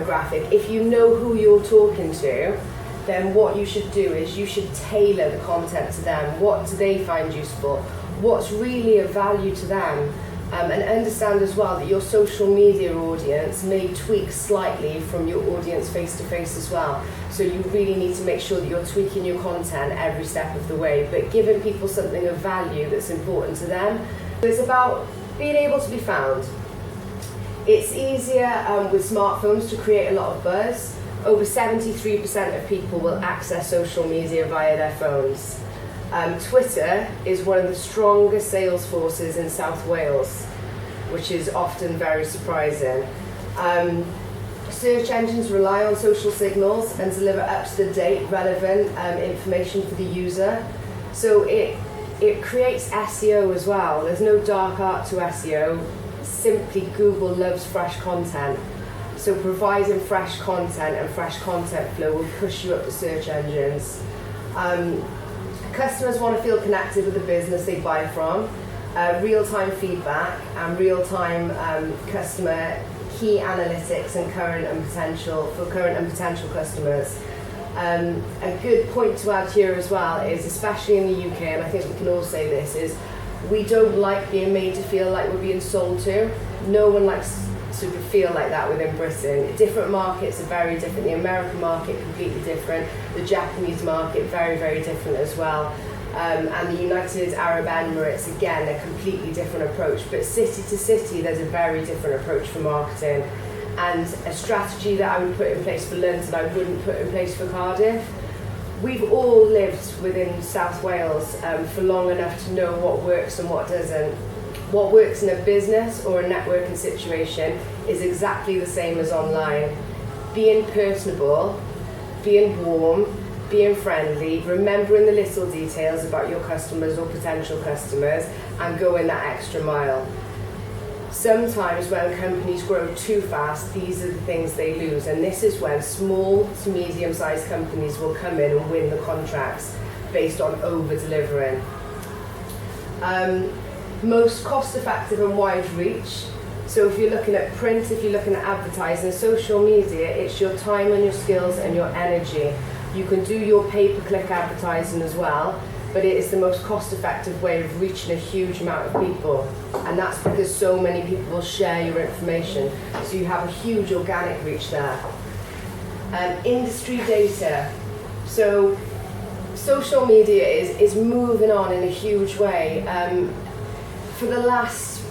demographic. If you know who you're talking to, then what you should do is you should tailor the content to them. What do they find useful? What's really of value to them? And understand as well that your social media audience may tweak slightly from your audience face-to-face as well. So you really need to make sure that you're tweaking your content every step of the way, but giving people something of value that's important to them. It's about being able to be found. It's easier with smartphones to create a lot of buzz. Over 73% of people will access social media via their phones. Twitter is one of the strongest sales forces in South Wales, which is often very surprising. Search engines rely on social signals and deliver up-to-date, relevant information for the user. So it creates SEO as well. There's no dark art to SEO. Simply Google loves fresh content. So providing fresh content and fresh content flow will push you up the search engines. Customers want to feel connected with the business they buy from. Real-time feedback and real-time customer key analytics and current and potential customers. A good point to add here as well is, especially in the UK, and I think we can all say this, is we don't like being made to feel like we're being sold to. No one likes to feel like that within Britain. Different markets are very different. The American market completely different. The Japanese market very, very different as well. And the United Arab Emirates, again, a completely different approach. But city to city, there's a very different approach for marketing. And a strategy that I would put in place for London, I wouldn't put in place for Cardiff. We've all lived within South Wales for long enough to know what works and what doesn't. What works in a business or a networking situation is exactly the same as online. Being personable, being warm, being friendly, remembering the little details about your customers or potential customers, and going that extra mile. Sometimes when companies grow too fast, these are the things they lose, and this is when small to medium-sized companies will come in and win the contracts based on over-delivering. Most cost-effective and wide reach. So if you're looking at print, if you're looking at advertising, social media, it's your time and your skills and your energy. You can do your pay-per-click advertising as well, but it is the most cost-effective way of reaching a huge amount of people. And that's because so many people will share your information. So you have a huge organic reach there. Industry data. So social media is moving on in a huge way. For the last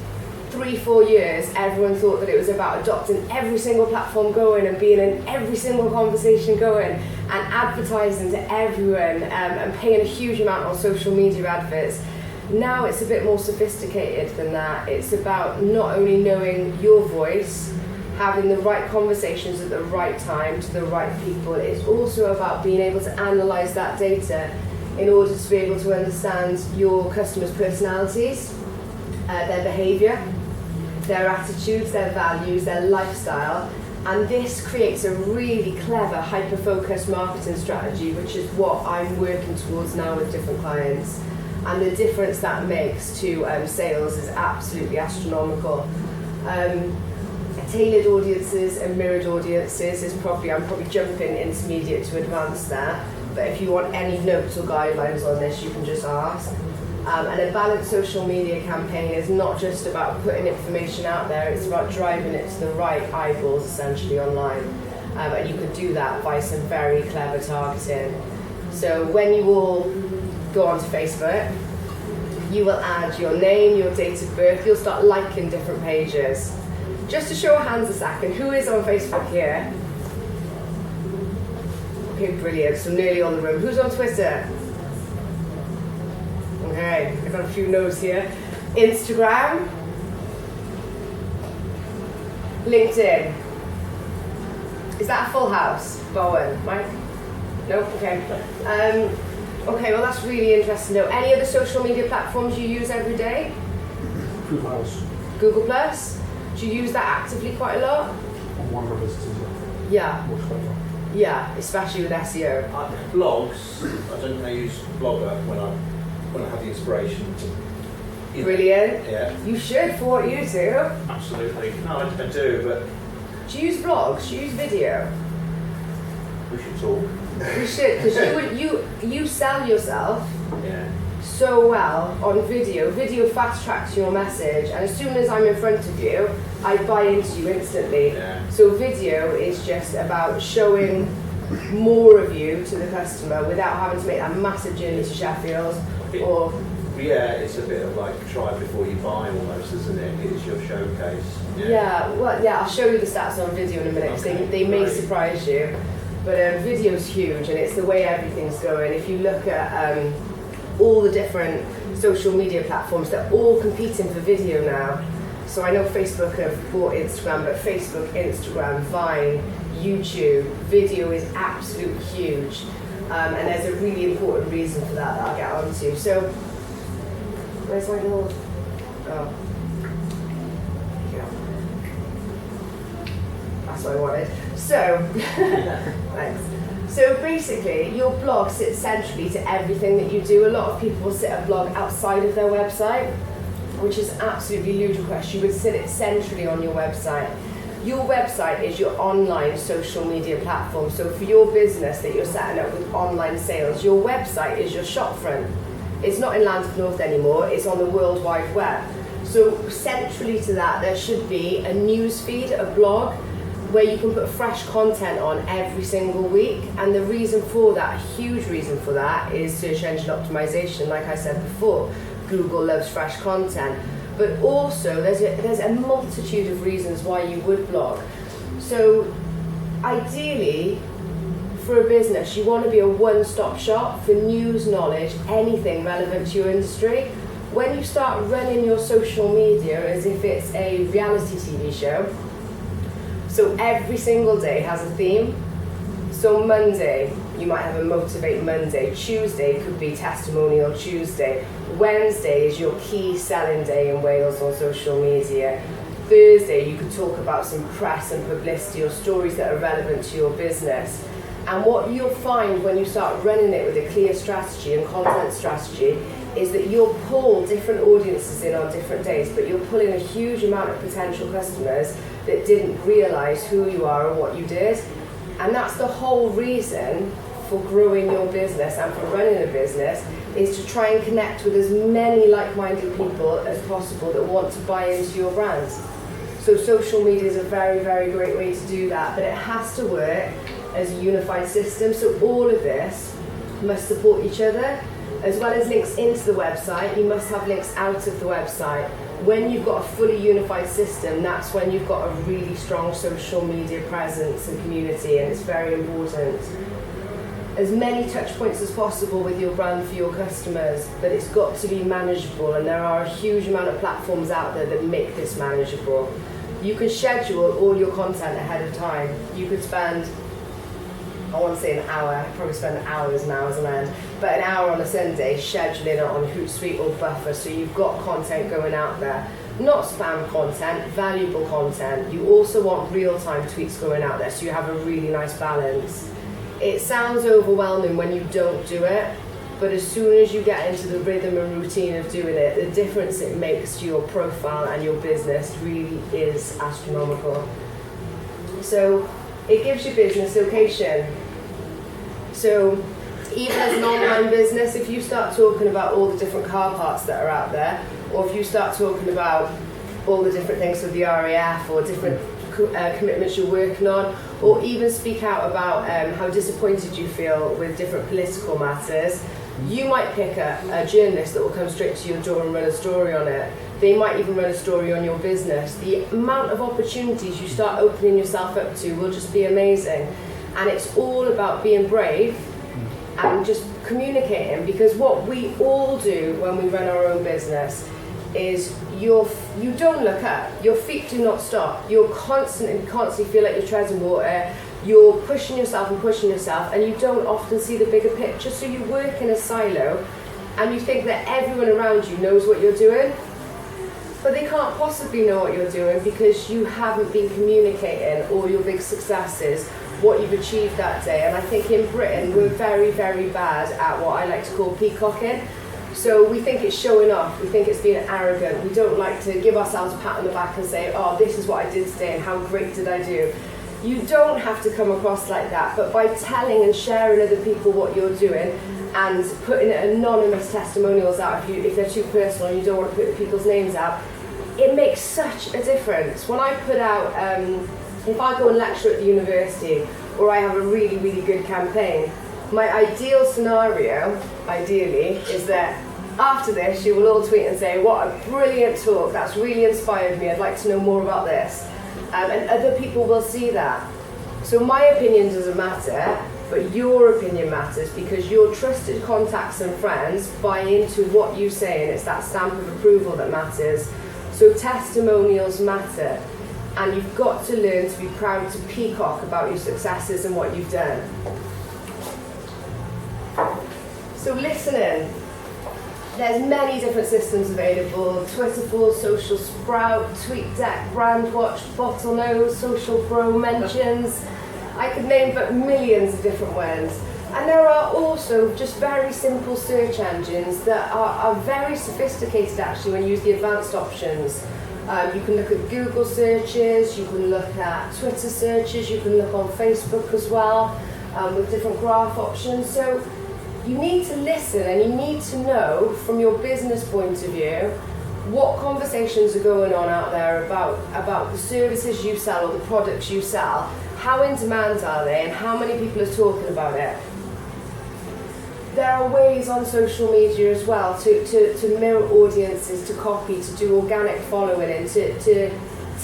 3-4 years, everyone thought that it was about adopting every single platform going and being in every single conversation going and advertising to everyone and paying a huge amount on social media adverts. Now it's a bit more sophisticated than that. It's about not only knowing your voice, having the right conversations at the right time to the right people, it's also about being able to analyse that data in order to be able to understand your customers' personalities, their behaviour, their attitudes, their values, their lifestyle, and this creates a really clever hyper-focused marketing strategy, which is what I'm working towards now with different clients. And the difference that makes to sales is absolutely astronomical. Tailored audiences and mirrored audiences is I'm probably jumping intermediate to advanced there, but if you want any notes or guidelines on this, you can just ask. And a balanced social media campaign is not just about putting information out there, it's about driving it to the right eyeballs essentially online. And you can do that by some very clever targeting. So when you all go onto Facebook, you will add your name, your date of birth, you'll start liking different pages. Just to show of hands a second, who is on Facebook here? Okay, brilliant, so nearly on the room. Who's on Twitter? Okay, I've got a few no's here. Instagram, LinkedIn. Is that a full house, Bowen? Mike? No? Okay. Okay, well that's really interesting to know. Any other social media platforms you use every day? Google+. Google Plus? Do you use that actively quite a lot? On one of our businesses, yeah. Yeah. Yeah, especially with SEO. Blogs, I don't know, I use Blogger when I have the inspiration to... Brilliant. Yeah. You should, for what you do. Absolutely. No, I do, but Do you use vlogs? Do you use video? We should talk. You should, because you sell yourself Yeah. so well on video. Video fast tracks your message, and as soon as I'm in front of you, I buy into you instantly. Yeah. So video is just about showing more of you to the customer without having to make that massive journey to Sheffield. Or Yeah, it's a bit of like try before you buy almost, isn't it? It's your showcase. I'll show you the stats on video in a minute, 'cause they may Right. surprise you. But video's huge, and it's the way everything's going. If you look at all the different social media platforms, they're all competing for video now. So I know Facebook have bought Instagram, but Facebook, Instagram, Vine, YouTube, video is absolutely huge. And there's a really important reason for that I'll get onto. So, where's my little... Oh. Here we go. That's what I wanted. So, thanks. So basically, your blog sits centrally to everything that you do. A lot of people will sit a blog outside of their website, which is absolutely ludicrous. You would sit it centrally on your website. Your website is your online social media platform. So for your business that you're setting up with online sales, your website is your shopfront. It's not in Land of North anymore, it's on the World Wide Web. So centrally to that, there should be a news feed, a blog, where you can put fresh content on every single week. And the reason for that, a huge reason for that, is search engine optimization. Like I said before, Google loves fresh content. But also, there's a multitude of reasons why you would blog. So ideally, for a business, you want to be a one-stop shop for news, knowledge, anything relevant to your industry. When you start running your social media as if it's a reality TV show, so every single day has a theme. So Monday, you might have a Motivate Monday. Tuesday could be Testimonial Tuesday. Wednesday is your key selling day in Wales on social media. Thursday, you could talk about some press and publicity or stories that are relevant to your business. And what you'll find when you start running it with a clear strategy and content strategy is that you'll pull different audiences in on different days, but you're pulling a huge amount of potential customers that didn't realise who you are and what you did. And that's the whole reason for growing your business and for running a business, is to try and connect with as many like-minded people as possible that want to buy into your brand. So social media is a very, very great way to do that, but it has to work as a unified system. So all of this must support each other. As well as links into the website, you must have links out of the website. When you've got a fully unified system, that's when you've got a really strong social media presence and community, and it's very important. As many touch points as possible with your brand for your customers, but it's got to be manageable, and there are a huge amount of platforms out there that make this manageable. You can schedule all your content ahead of time. You could spend, I want to say an hour, I probably spend hours and hours on end, but an hour on a Sunday scheduling it on Hootsuite or Buffer, so you've got content going out there. Not spam content, valuable content. You also want real-time tweets going out there, so you have a really nice balance. It sounds overwhelming when you don't do it, but as soon as you get into the rhythm and routine of doing it, the difference it makes to your profile and your business really is astronomical. So it gives your business location. So even as an online business, if you start talking about all the different car parks that are out there, or if you start talking about all the different things with the RAF or different commitments you're working on, or even speak out about how disappointed you feel with different political matters, you might pick a journalist that will come straight to your door and run a story on it. They might even run a story on your business. The amount of opportunities you start opening yourself up to will just be amazing. And it's all about being brave and just communicating, because what we all do when we run our own business is you don't look up, your feet do not stop, you're constantly feel like you're treading water, you're pushing yourself, and you don't often see the bigger picture. So you work in a silo and you think that everyone around you knows what you're doing, but they can't possibly know what you're doing because you haven't been communicating all your big successes, what you've achieved that day. And I think in Britain we're very, very bad at what I like to call peacocking. So we think it's showing off, we think it's being arrogant, we don't like to give ourselves a pat on the back and say, oh, this is what I did today and how great did I do. You don't have to come across like that, but by telling and sharing other people what you're doing and putting anonymous testimonials out if they're too personal and you don't want to put people's names out, it makes such a difference. When I put out, if I go and lecture at the university or I have a really, really good campaign, my ideal scenario, ideally, is that after this you will all tweet and say, what a brilliant talk, that's really inspired me, I'd like to know more about this. And other people will see that. So my opinion doesn't matter, but your opinion matters because your trusted contacts and friends buy into what you say, and it's that stamp of approval that matters. So testimonials matter, and you've got to learn to be proud to peacock about your successes and what you've done. So listening. There's many different systems available: Twitterful, Social Sprout, TweetDeck, Brandwatch, Bottlenose, Social Bro, Mentions. I could name but millions of different ones. And there are also just very simple search engines that are very sophisticated actually when you use the advanced options. You can look at Google searches, you can look at Twitter searches, you can look on Facebook as well with different graph options. So you need to listen and you need to know from your business point of view what conversations are going on out there about the services you sell or the products you sell. How in demand are they and how many people are talking about it? There are ways on social media as well to mirror audiences, to copy, to do organic following and to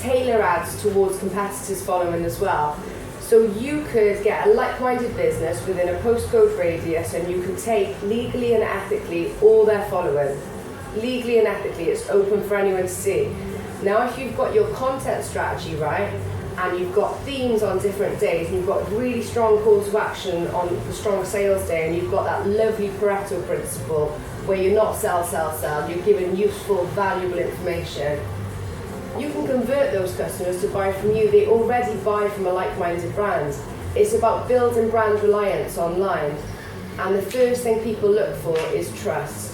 tailor ads towards competitors' following as well. So you could get a like-minded business within a postcode radius and you could take legally and ethically all their following. Legally and ethically, it's open for anyone to see. Now if you've got your content strategy right, and you've got themes on different days, and you've got really strong call to action on the strong sales day, and you've got that lovely Pareto principle where you're not sell, you're giving useful, valuable information, you can convert those customers to buy from you. They already buy from a like-minded brand. It's about building brand reliance online. And the first thing people look for is trust.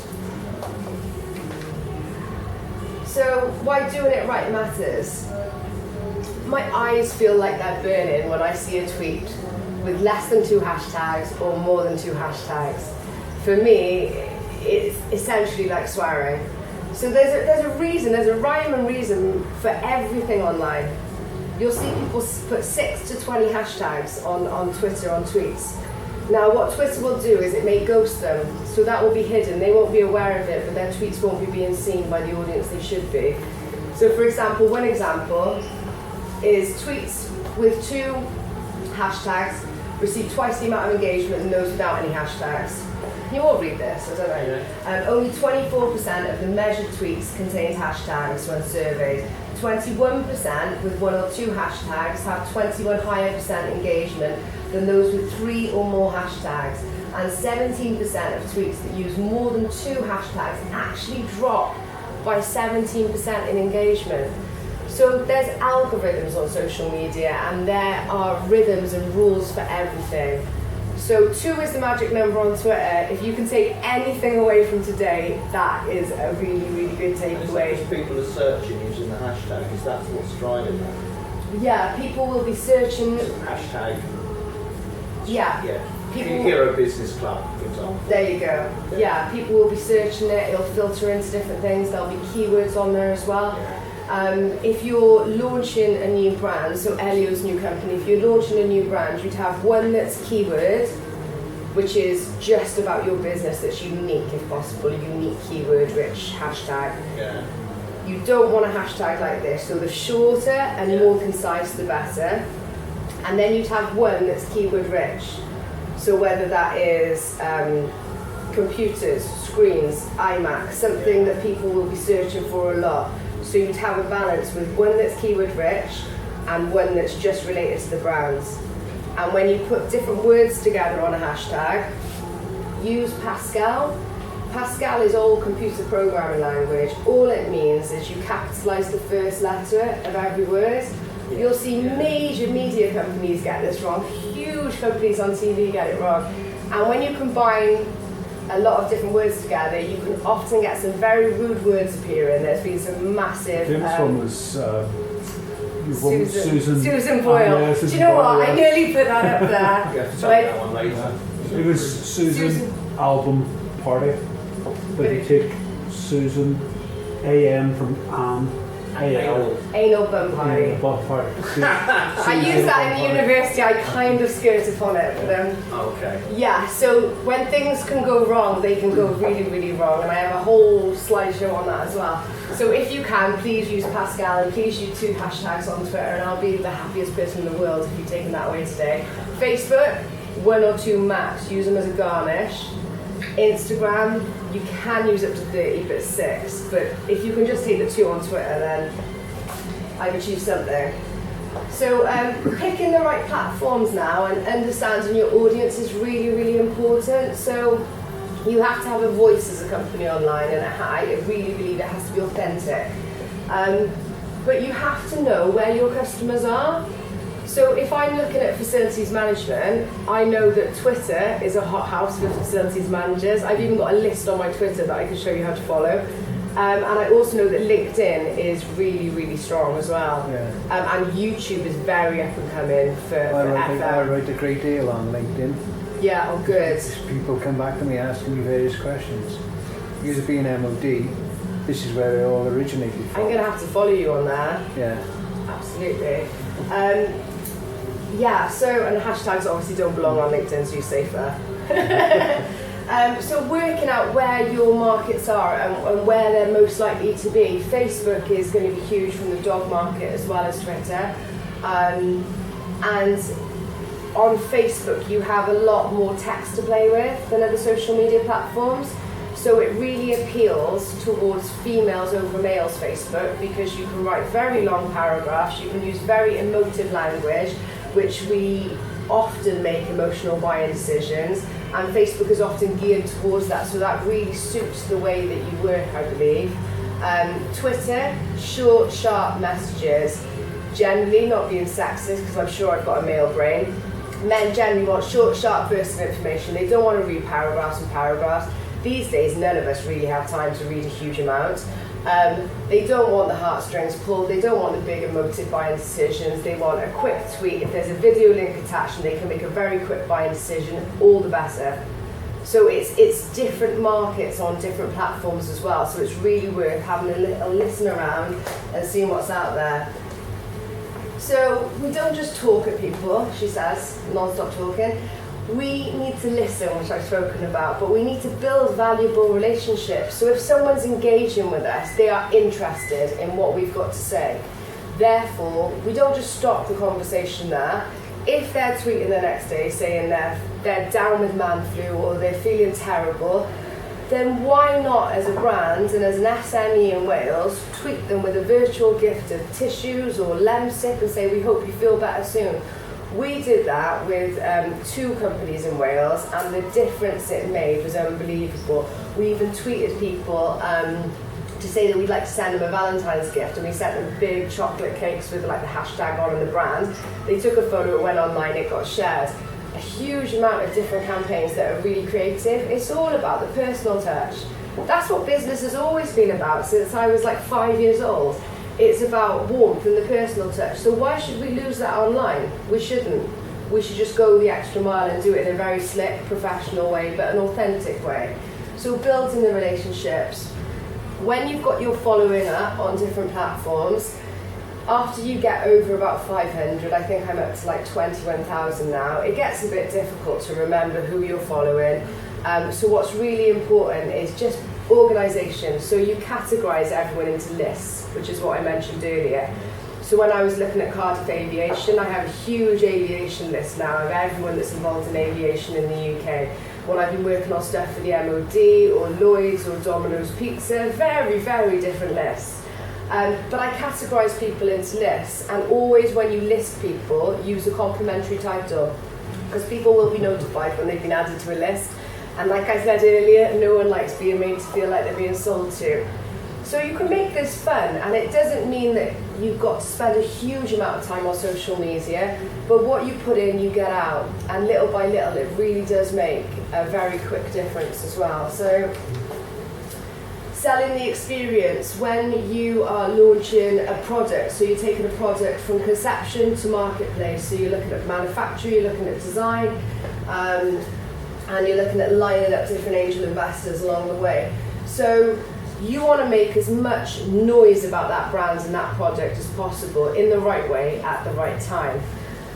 So why doing it right matters? My eyes feel like they're burning when I see a tweet with less than 2 hashtags or more than 2 hashtags. For me, it's essentially like swearing. So there's a reason, there's a rhyme and reason for everything online. You'll see people put 6 to 20 hashtags on Twitter, on tweets. Now what Twitter will do is it may ghost them, so that will be hidden. They won't be aware of it, but their tweets won't be being seen by the audience they should be. So for example, one example is tweets with 2 hashtags receive twice the amount of engagement than those without any hashtags. You all read this, I don't know. Yeah. Only 24% of the measured tweets contained hashtags when surveyed. 21% with 1 or 2 hashtags have 21% higher engagement than those with 3 or more hashtags. And 17% of tweets that use more than 2 hashtags actually drop by 17% in engagement. So there's algorithms on social media and there are rhythms and rules for everything. So 2 is the magic number on Twitter. If you can take anything away from today, that is a really, really good takeaway. If people are searching using the hashtag, is that what's driving that? Yeah, people will be searching. Hashtag. Yeah. People, Hero Business Club, for example. There you go. Yeah, people will be searching it. It'll filter into different things. There'll be keywords on there as well. If you're launching a new brand, so Elio's new company, if you're launching a new brand, you'd have one that's keyword, which is just about your business, that's unique if possible, a unique keyword rich hashtag. Yeah. You don't want a hashtag like this, so the shorter and more concise the better. And then you'd have one that's keyword rich. So whether that is computers, screens, iMac, something that people will be searching for a lot. So you'd have a balance with one that's keyword rich and one that's just related to the brands. And when you put different words together on a hashtag, use Pascal. Pascal is all computer programming language. All it means is you capitalize the first letter of every word. You'll see major media companies get this wrong, huge companies on TV get it wrong. And when you combine a lot of different words together, you can often get some very rude words appearing. There's been some massive... famous one was Susan Boyle. Yeah, Do you know Boyle, what? yeah. I nearly put that up there. You have to But tell me that one later. It was Susan album party, but you take Susan AM from Anne AL. Anal bum party. Yeah, butt party. I used that in the university. I kind of skirted upon it, but Okay. yeah. So when things can go wrong, they can go really, really wrong, and I have a whole slideshow on that as well. So if you can, please use Pascal and please use 2 hashtags on Twitter, and I'll be the happiest person in the world if you've taken that away today. Facebook, 1 or 2 max. Use them as a garnish. Instagram, you can use up to 30, but 6. But if you can just take the 2 on Twitter, then I've achieved something. So picking the right platforms now and understanding your audience is really, really important. So you have to have a voice as a company online, and I really believe it has to be authentic. But you have to know where your customers are. So if I'm looking at facilities management, I know that Twitter is a hothouse for facilities managers. I've even got a list on my Twitter that I can show you how to follow. And I also know that LinkedIn is really, really strong as well. Yeah. And YouTube is very up and coming for I FM. write a great deal on LinkedIn. Yeah, oh good. People come back to me asking me various questions. Because of being MOD, this is where it all originated from. I'm going to have to follow you on there. Yeah. Absolutely. Yeah, so, and the hashtags obviously don't belong on LinkedIn, so you're safer. So working out where your markets are and where they're most likely to be. Facebook is going to be huge from the dog market as well as Twitter. And on Facebook you have a lot more text to play with than other social media platforms. So it really appeals towards females over males, Facebook, because you can write very long paragraphs, you can use very emotive language, which we often make emotional buying decisions, and Facebook is often geared towards that, so that really suits the way that you work, I believe. Twitter, short, sharp messages, generally not being sexist, because I'm sure I've got a male brain. Men generally want short, sharp bursts of information. They don't want to read paragraphs and paragraphs. These days, none of us really have time to read a huge amount. They don't want the heartstrings pulled, they don't want the big emotive buying decisions, they want a quick tweet. If there's a video link attached and they can make a very quick buying decision, all the better. So it's different markets on different platforms as well, so it's really worth having a little listen around and seeing what's out there. So we don't just talk at people, she says, non-stop talking. We need to listen, which I've spoken about, but we need to build valuable relationships. So if someone's engaging with us, they are interested in what we've got to say. Therefore, we don't just stop the conversation there. If they're tweeting the next day saying they're down with man flu or they're feeling terrible, then why not, as a brand and as an SME in Wales, tweet them with a virtual gift of tissues or Lemsip and say, we hope you feel better soon. We did that with 2 companies in Wales, and the difference it made was unbelievable. We even tweeted people to say that we'd like to send them a Valentine's gift, and we sent them big chocolate cakes with like the hashtag on and the brand. They took a photo, it went online, it got shared. A huge amount of different campaigns that are really creative. It's all about the personal touch. That's what business has always been about since I was like 5 years old. It's about warmth and the personal touch. So why should we lose that online? We shouldn't. We should just go the extra mile and do it in a very slick, professional way, but an authentic way. So building the relationships. When you've got your following up on different platforms, after you get over about 500, I think I'm up to like 21,000 now, it gets a bit difficult to remember who you're following. So what's really important is just organisation. So you categorise everyone into lists, which is what I mentioned earlier. So when I was looking at Cardiff Aviation, I have a huge aviation list now of everyone that's involved in aviation in the UK. When I've been working on stuff for the MOD or Lloyd's or Domino's Pizza, very, very different lists. But I categorise people into lists, and always when you list people, use a complimentary title, because people will be notified when they've been added to a list. And like I said earlier, no one likes being made to feel like they're being sold to. So you can make this fun, and it doesn't mean that you've got to spend a huge amount of time on social media, but what you put in, you get out, and little by little, it really does make a very quick difference as well. So, selling the experience when you are launching a product, so you're taking a product from conception to marketplace, so you're looking at manufacture, you're looking at design, and you're looking at lining up different angel investors along the way. So you want to make as much noise about that brand and that product as possible in the right way at the right time.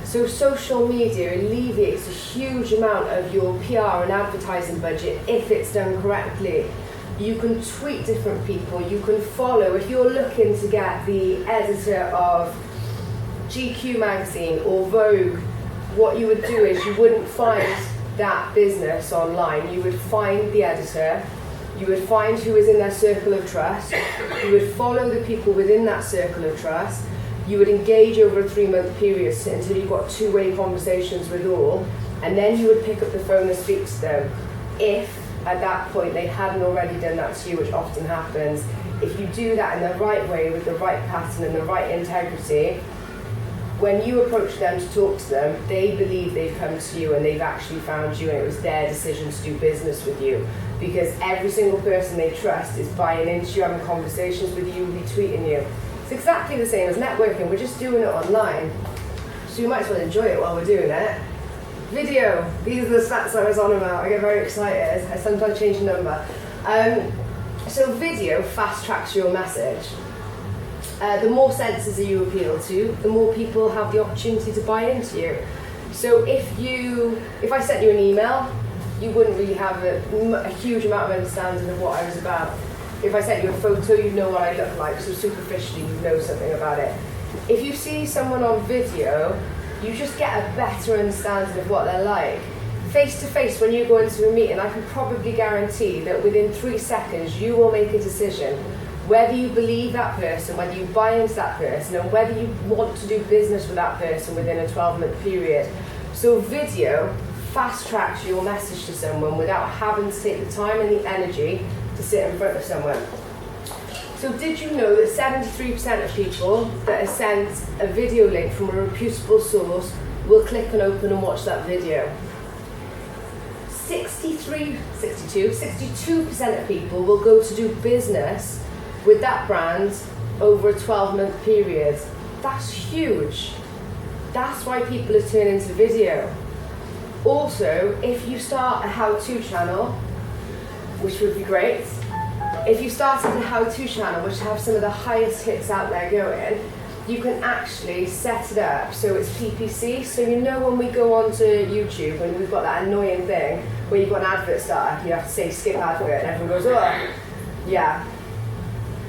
So social media alleviates a huge amount of your PR and advertising budget if it's done correctly. You can tweet different people, you can follow. If you're looking to get the editor of GQ magazine or Vogue, what you would do is you wouldn't find that business online. You would find the editor, you would find who is in their circle of trust, you would follow the people within that circle of trust, you would engage over a 3-month period until you got two-way conversations with all, and then you would pick up the phone and speak to them. If at that point they hadn't already done that to you, which often happens, if you do that in the right way with the right pattern and the right integrity, when you approach them to talk to them, they believe they've come to you and they've actually found you and it was their decision to do business with you. Because every single person they trust is buying into you, having conversations with you, retweeting you. It's exactly the same as networking, we're just doing it online. So you might as well enjoy it while we're doing it. Video, these are the stats I was on about, I get very excited, I sometimes change the number. So video fast tracks your message. The more senses that you appeal to, the more people have the opportunity to buy into you. So if I sent you an email, you wouldn't really have a huge amount of understanding of what I was about. If I sent you a photo, you'd know what I look like, so superficially you'd know something about it. If you see someone on video, you just get a better understanding of what they're like. Face to face, when you go into a meeting, I can probably guarantee that within 3 seconds you will make a decision whether you believe that person, whether you buy into that person, and whether you want to do business with that person within a 12-month period. So video fast tracks your message to someone without having to take the time and the energy to sit in front of someone. So did you know that 73% of people that are sent a video link from a reputable source will click and open and watch that video? 62% of people will go to do business with that brand over a 12-month period. That's huge. That's why people are turning to video. Also, if you start a how-to channel, which would be great, if you started a how-to channel which have some of the highest hits out there going, you can actually set it up so it's PPC. So you know when we go onto YouTube and we've got that annoying thing where you've got an advert starter, you have to say skip advert and everyone goes, oh, yeah.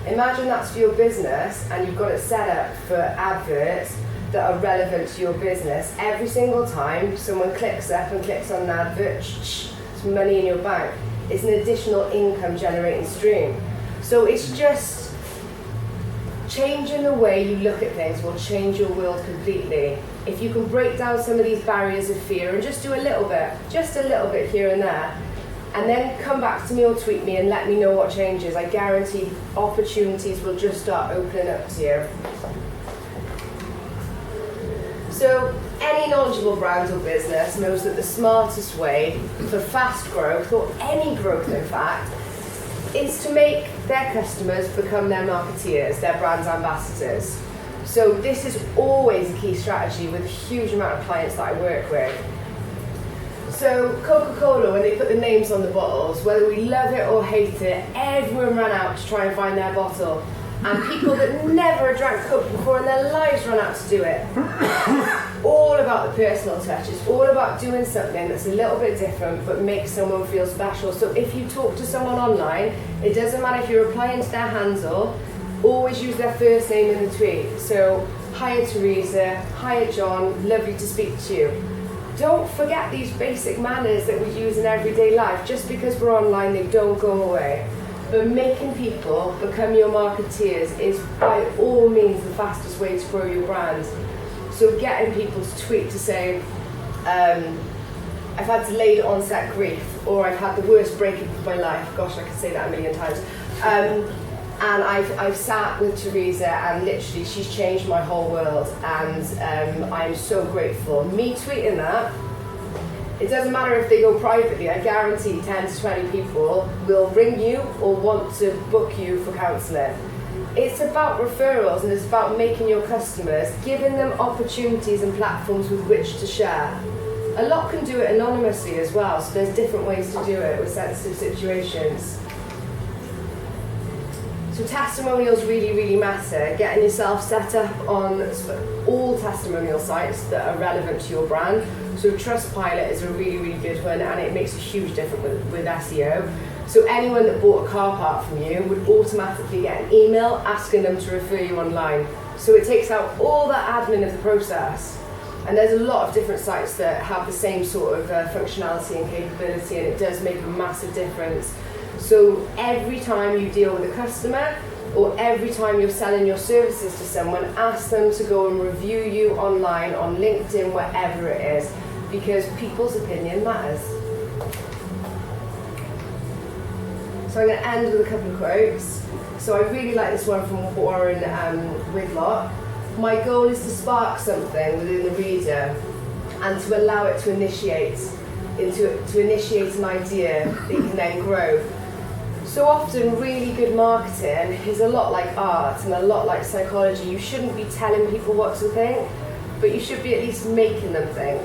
Imagine that's for your business and you've got it set up for adverts that are relevant to your business. Every single time someone clicks up and clicks on an advert, it's money in your bank. It's an additional income generating stream. So it's just changing the way you look at things will change your world completely. If you can break down some of these barriers of fear and just do a little bit here and there, and then come back to me or tweet me and let me know what changes, I guarantee opportunities will just start opening up to you. So any knowledgeable brand or business knows that the smartest way for fast growth, or any growth in fact, is to make their customers become their marketeers, their brand ambassadors. So this is always a key strategy with a huge amount of clients that I work with. So Coca-Cola, when they put the names on the bottles, whether we love it or hate it, everyone ran out to try and find their bottle. And people that never drank Coke before in their lives run out to do it. All about the personal touch. It's all about doing something that's a little bit different but makes someone feel special. So if you talk to someone online, it doesn't matter if you're replying to their handle, always use their first name in the tweet. So, hiya Teresa, hiya John, lovely to speak to you. Don't forget these basic manners that we use in everyday life. Just because we're online, they don't go away. But making people become your marketeers is by all means the fastest way to grow your brand. So getting people to tweet to say, I've had delayed onset grief, or I've had the worst breakup of my life. Gosh, I could say that a million times. And I've sat with Teresa, and literally she's changed my whole world, and I'm so grateful. Me tweeting that, it doesn't matter if they go privately, I guarantee 10 to 20 people will ring you or want to book you for counselling. It's about referrals, and it's about making your customers, giving them opportunities and platforms with which to share. A lot can do it anonymously as well, so there's different ways to do it with sensitive situations. So testimonials really, really matter. Getting yourself set up on all testimonial sites that are relevant to your brand. So Trustpilot is a really, really good one, and it makes a huge difference with SEO. So anyone that bought a car part from you would automatically get an email asking them to refer you online. So it takes out all that admin of the process. And there's a lot of different sites that have the same sort of functionality and capability, and it does make a massive difference. So every time you deal with a customer, or every time you're selling your services to someone, ask them to go and review you online, on LinkedIn, wherever it is, because people's opinion matters. So I'm going to end with a couple of quotes. So I really like this one from Warren Whitlock. My goal is to spark something within the reader and to allow it to initiate an idea that can then grow. So often really good marketing is a lot like art and a lot like psychology. You shouldn't be telling people what to think, but you should be at least making them think.